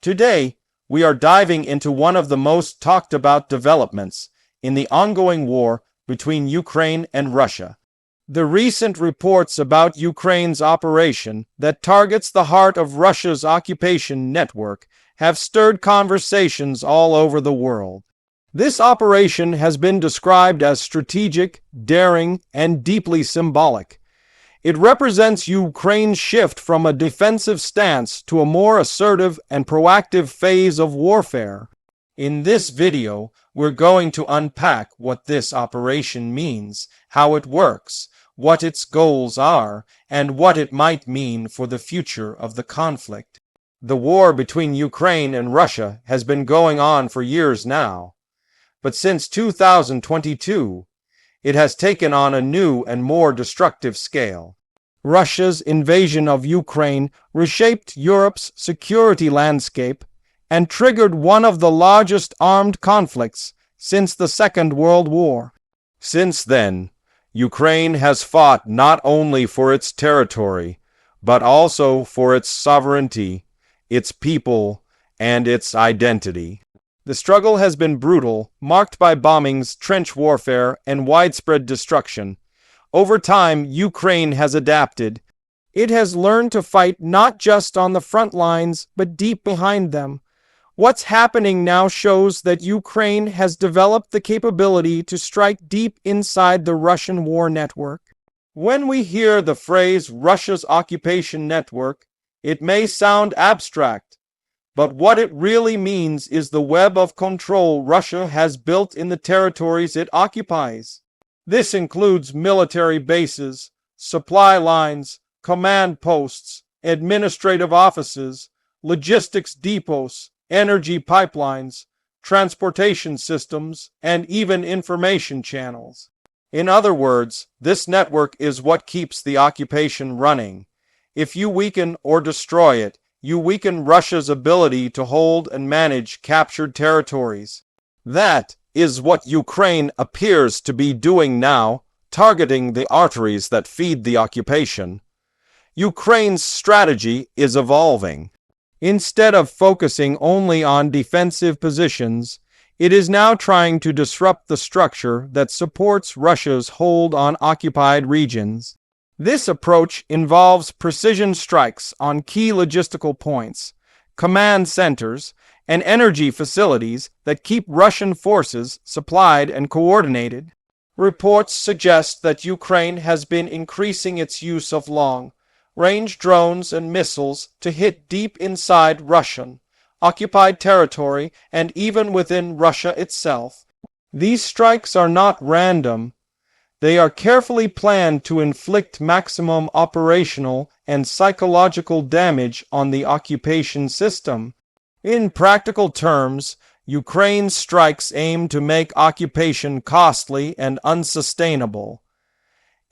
Today, we are diving into one of the most talked about developments in the ongoing war between Ukraine and Russia. The recent reports about Ukraine's operation that targets the heart of Russia's occupation network have stirred conversations all over the world. This operation has been described as strategic, daring, and deeply symbolic. It represents Ukraine's shift from a defensive stance to a more assertive and proactive phase of warfare. In this video, we're going to unpack what this operation means, how it works, what its goals are, and what it might mean for the future of the conflict. The war between Ukraine and Russia has been going on for years now, but since 2022, it has taken on a new and more destructive scale. Russia's invasion of Ukraine reshaped Europe's security landscape and triggered one of the largest armed conflicts since the Second World War. Since then, Ukraine has fought not only for its territory, but also for its sovereignty, its people, and its identity. The struggle has been brutal, marked by bombings, trench warfare, and widespread destruction. Over time, Ukraine has adapted. It has learned to fight not just on the front lines, but deep behind them. What's happening now shows that Ukraine has developed the capability to strike deep inside the Russian war network. When we hear the phrase Russia's occupation network, it may sound abstract, but what it really means is the web of control Russia has built in the territories it occupies. This includes military bases, supply lines, command posts, administrative offices, logistics depots, energy pipelines, transportation systems, and even information channels. In other words, this network is what keeps the occupation running. If you weaken or destroy it, you weaken Russia's ability to hold and manage captured territories. That is what Ukraine appears to be doing now, targeting the arteries that feed the occupation. Ukraine's strategy is evolving. Instead of focusing only on defensive positions, it is now trying to disrupt the structure that supports Russia's hold on occupied regions. This approach involves precision strikes on key logistical points, command centers, and energy facilities that keep Russian forces supplied and coordinated. Reports suggest that Ukraine has been increasing its use of long-range drones and missiles to hit deep inside Russian occupied territory and even within Russia itself. These strikes are not random. They are carefully planned to inflict maximum operational and psychological damage on the occupation system. In practical terms, Ukraine's strikes aim to make occupation costly and unsustainable.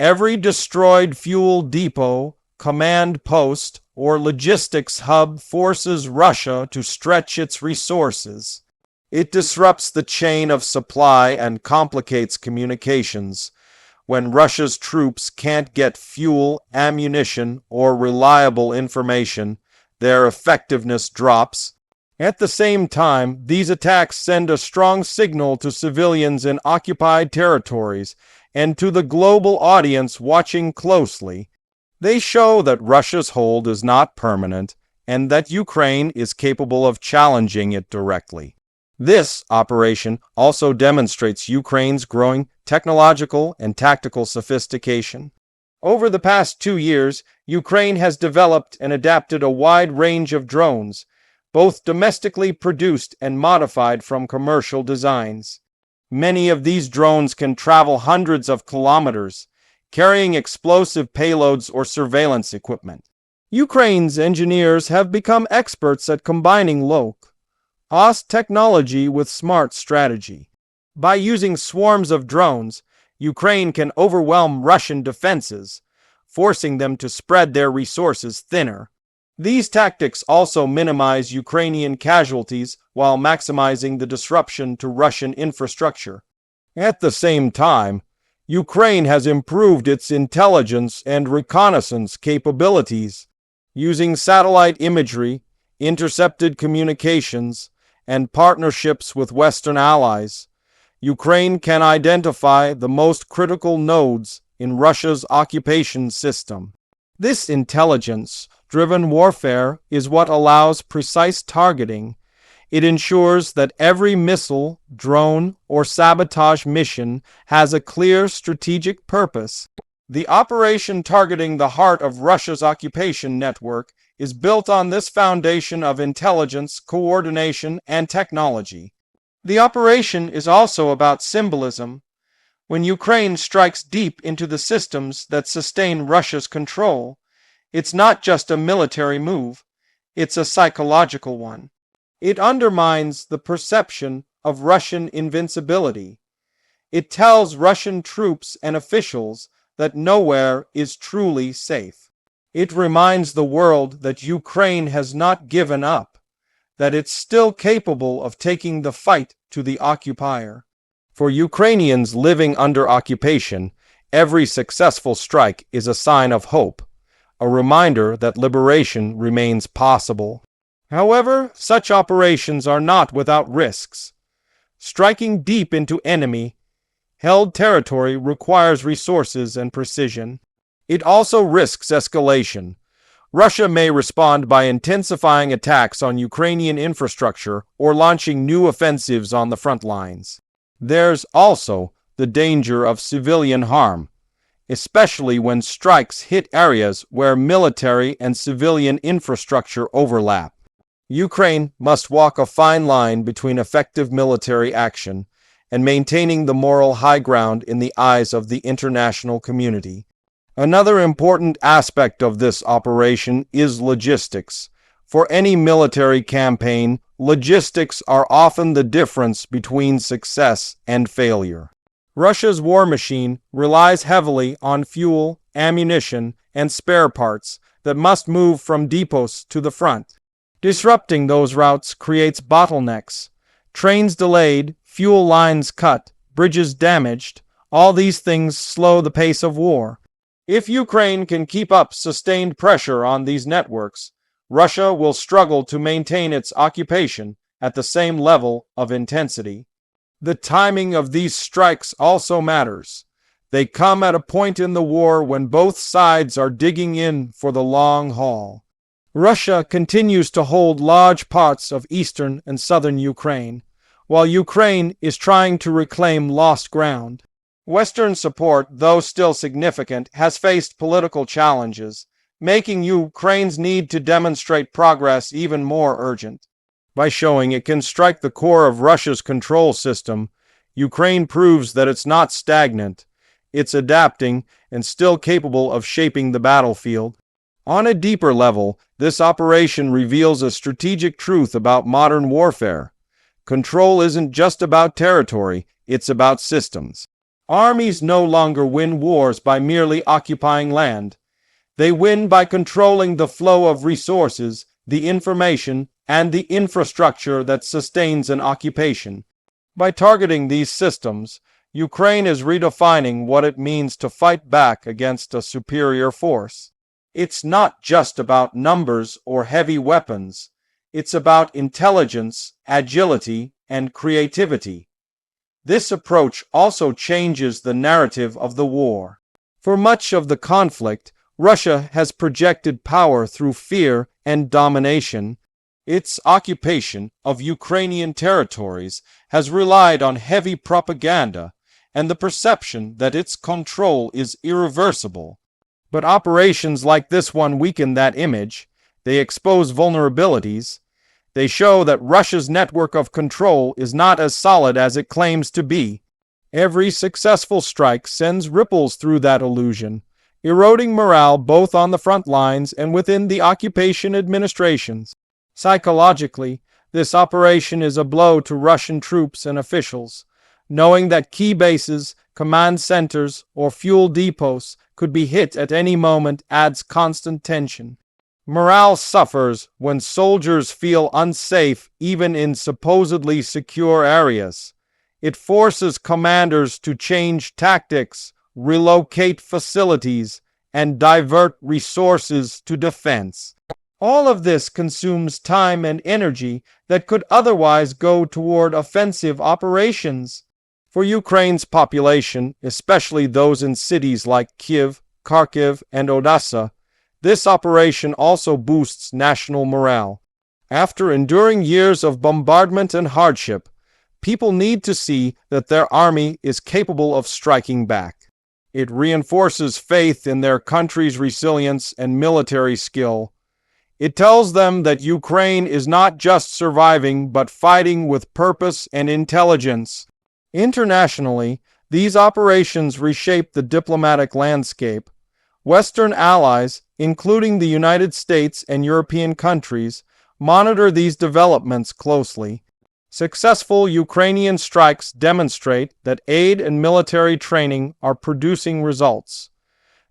Every destroyed fuel depot, command post, or logistics hub forces Russia to stretch its resources. It disrupts the chain of supply and complicates communications. When Russia's troops can't get fuel, ammunition, or reliable information, their effectiveness drops. At the same time, these attacks send a strong signal to civilians in occupied territories and to the global audience watching closely. They show that Russia's hold is not permanent and that Ukraine is capable of challenging it directly. This operation also demonstrates Ukraine's growing technological and tactical sophistication. Over the past 2 years, Ukraine has developed and adapted a wide range of drones, both domestically produced and modified from commercial designs. Many of these drones can travel hundreds of kilometers, carrying explosive payloads or surveillance equipment. Ukraine's engineers have become experts at combining low-cost technology with smart strategy. By using swarms of drones, Ukraine can overwhelm Russian defenses, forcing them to spread their resources thinner. These tactics also minimize Ukrainian casualties while maximizing the disruption to Russian infrastructure. At the same time, Ukraine has improved its intelligence and reconnaissance capabilities. Using satellite imagery, intercepted communications, and partnerships with Western allies, Ukraine can identify the most critical nodes in Russia's occupation system. This intelligence-driven warfare is what allows precise targeting. It ensures that every missile, drone, or sabotage mission has a clear strategic purpose. The operation targeting the heart of Russia's occupation network is built on this foundation of intelligence, coordination, and technology. The operation is also about symbolism. When Ukraine strikes deep into the systems that sustain Russia's control, it's not just a military move, it's a psychological one. It undermines the perception of Russian invincibility. It tells Russian troops and officials that nowhere is truly safe. It reminds the world that Ukraine has not given up, that it's still capable of taking the fight to the occupier. For Ukrainians living under occupation, every successful strike is a sign of hope, a reminder that liberation remains possible. However, such operations are not without risks. Striking deep into enemy-held territory requires resources and precision. It also risks escalation. Russia may respond by intensifying attacks on Ukrainian infrastructure or launching new offensives on the front lines. There's also the danger of civilian harm, especially when strikes hit areas where military and civilian infrastructure overlap. Ukraine must walk a fine line between effective military action and maintaining the moral high ground in the eyes of the international community. Another important aspect of this operation is logistics. For any military campaign, logistics are often the difference between success and failure. Russia's war machine relies heavily on fuel, ammunition, and spare parts that must move from depots to the front. Disrupting those routes creates bottlenecks. Trains delayed, fuel lines cut, bridges damaged. All these things slow the pace of war. If Ukraine can keep up sustained pressure on these networks, Russia will struggle to maintain its occupation at the same level of intensity. The timing of these strikes also matters. They come at a point in the war when both sides are digging in for the long haul. Russia continues to hold large parts of eastern and southern Ukraine, while Ukraine is trying to reclaim lost ground. Western support, though still significant, has faced political challenges, making Ukraine's need to demonstrate progress even more urgent. By showing it can strike the core of Russia's control system, Ukraine proves that it's not stagnant. It's adapting and still capable of shaping the battlefield. On a deeper level, this operation reveals a strategic truth about modern warfare. Control isn't just about territory, it's about systems. Armies no longer win wars by merely occupying land. They win by controlling the flow of resources, the information, and the infrastructure that sustains an occupation. By targeting these systems, Ukraine is redefining what it means to fight back against a superior force. It's not just about numbers or heavy weapons. It's about intelligence, agility, and creativity. This approach also changes the narrative of the war. For much of the conflict, Russia has projected power through fear and domination. Its occupation of Ukrainian territories has relied on heavy propaganda and the perception that its control is irreversible. But operations like this one weaken that image. They expose vulnerabilities. They show that Russia's network of control is not as solid as it claims to be. Every successful strike sends ripples through that illusion, eroding morale both on the front lines and within the occupation administrations. Psychologically, this operation is a blow to Russian troops and officials. Knowing that key bases, command centers, or fuel depots could be hit at any moment adds constant tension. Morale suffers when soldiers feel unsafe even in supposedly secure areas. It forces commanders to change tactics, relocate facilities, and divert resources to defense. All of this consumes time and energy that could otherwise go toward offensive operations. For Ukraine's population, especially those in cities like Kiev, Kharkiv, and Odessa, this operation also boosts national morale. After enduring years of bombardment and hardship, people need to see that their army is capable of striking back. It reinforces faith in their country's resilience and military skill. It tells them that Ukraine is not just surviving but fighting with purpose and intelligence. Internationally, these operations reshape the diplomatic landscape. Western allies, including the United States and European countries, monitor these developments closely. Successful Ukrainian strikes demonstrate that aid and military training are producing results.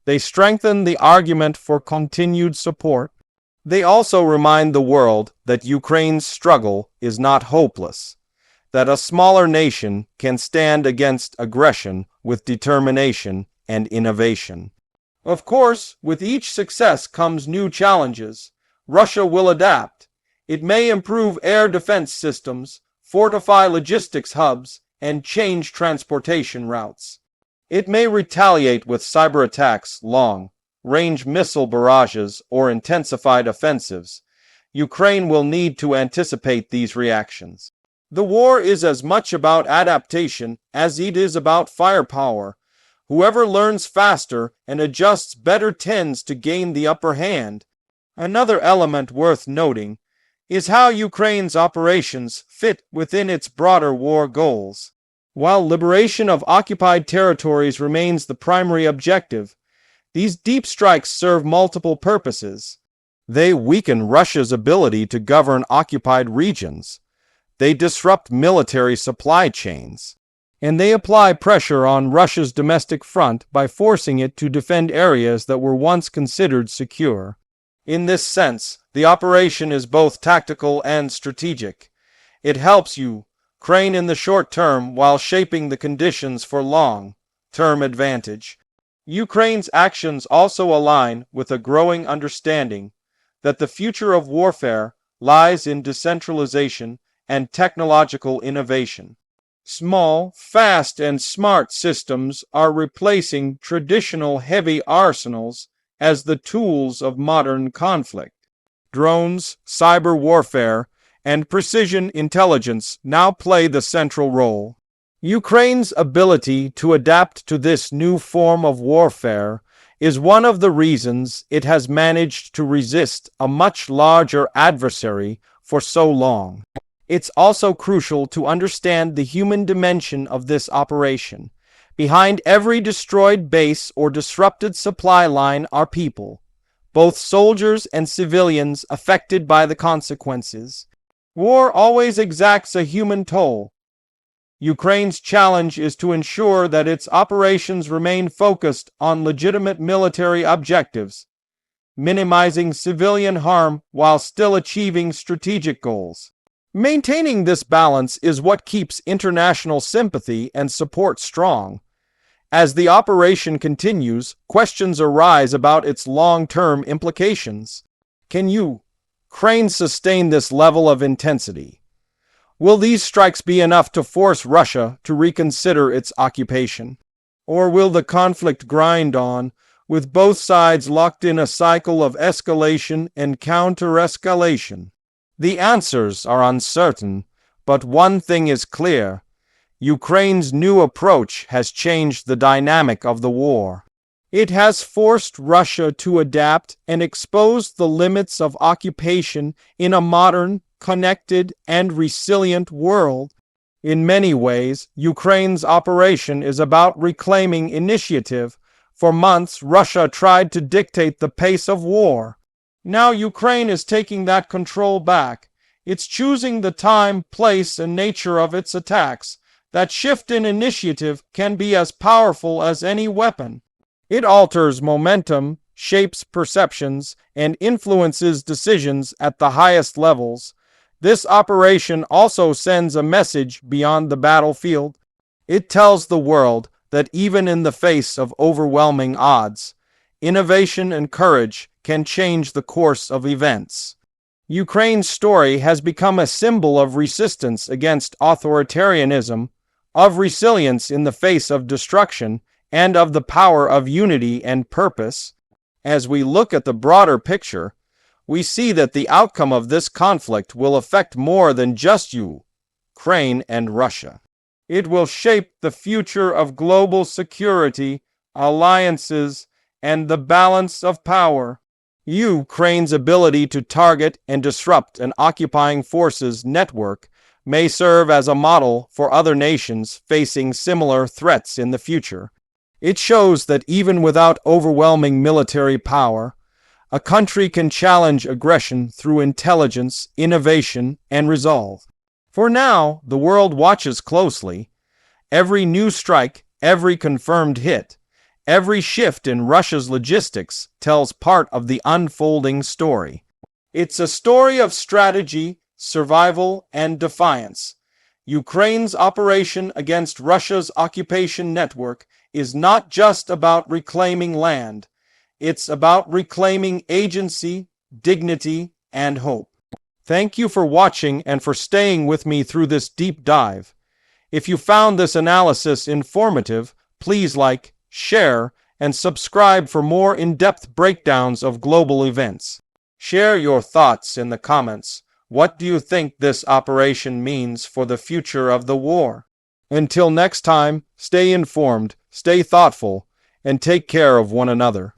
They strengthen the argument for continued support. They also remind the world that Ukraine's struggle is not hopeless, that a smaller nation can stand against aggression with determination and innovation. Of course, with each success comes new challenges. Russia will adapt. It may improve air defense systems, fortify logistics hubs, and change transportation routes. It may retaliate with cyber attacks, long-range missile barrages, or intensified offensives. Ukraine will need to anticipate these reactions. The war is as much about adaptation as it is about firepower. Whoever learns faster and adjusts better tends to gain the upper hand. Another element worth noting is how Ukraine's operations fit within its broader war goals. While liberation of occupied territories remains the primary objective, these deep strikes serve multiple purposes. They weaken Russia's ability to govern occupied regions. They disrupt military supply chains. And they apply pressure on Russia's domestic front by forcing it to defend areas that were once considered secure. In this sense, the operation is both tactical and strategic. It helps Ukraine in the short term while shaping the conditions for long-term advantage. Ukraine's actions also align with a growing understanding that the future of warfare lies in decentralization and technological innovation. Small, fast, and smart systems are replacing traditional heavy arsenals as the tools of modern conflict. Drones, cyber warfare, and precision intelligence now play the central role. Ukraine's ability to adapt to this new form of warfare is one of the reasons it has managed to resist a much larger adversary for so long. It's also crucial to understand the human dimension of this operation. Behind every destroyed base or disrupted supply line are people, both soldiers and civilians affected by the consequences. War always exacts a human toll. Ukraine's challenge is to ensure that its operations remain focused on legitimate military objectives, minimizing civilian harm while still achieving strategic goals. Maintaining this balance is what keeps international sympathy and support strong. As the operation continues, questions arise about its long-term implications. Can Ukraine sustain this level of intensity? Will these strikes be enough to force Russia to reconsider its occupation? Or will the conflict grind on, with both sides locked in a cycle of escalation and counter-escalation? The answers are uncertain, but one thing is clear. Ukraine's new approach has changed the dynamic of the war. It has forced Russia to adapt and expose the limits of occupation in a modern, connected, and resilient world. In many ways, Ukraine's operation is about reclaiming initiative. For months, Russia tried to dictate the pace of war. Now Ukraine is taking that control back. It's choosing the time, place, and nature of its attacks. That shift in initiative can be as powerful as any weapon. It alters momentum, shapes perceptions, and influences decisions at the highest levels. This operation also sends a message beyond the battlefield. It tells the world that even in the face of overwhelming odds, innovation and courage can change the course of events. Ukraine's story has become a symbol of resistance against authoritarianism, of resilience in the face of destruction, and of the power of unity and purpose. As we look at the broader picture, we see that the outcome of this conflict will affect more than just Ukraine and Russia. It will shape the future of global security, alliances, and the balance of power. Ukraine's ability to target and disrupt an occupying forces network may serve as a model for other nations facing similar threats in the future. It shows that even without overwhelming military power, a country can challenge aggression through intelligence, innovation, and resolve. For now, the world watches closely. Every new strike, every confirmed hit, every shift in Russia's logistics tells part of the unfolding story. It's a story of strategy, survival, and defiance. Ukraine's operation against Russia's occupation network is not just about reclaiming land. It's about reclaiming agency, dignity, and hope. Thank you for watching and for staying with me through this deep dive. If you found this analysis informative, please like, share, and subscribe for more in-depth breakdowns of global events. Share your thoughts in the comments. What do you think this operation means for the future of the war? Until next time, stay informed, stay thoughtful, and take care of one another.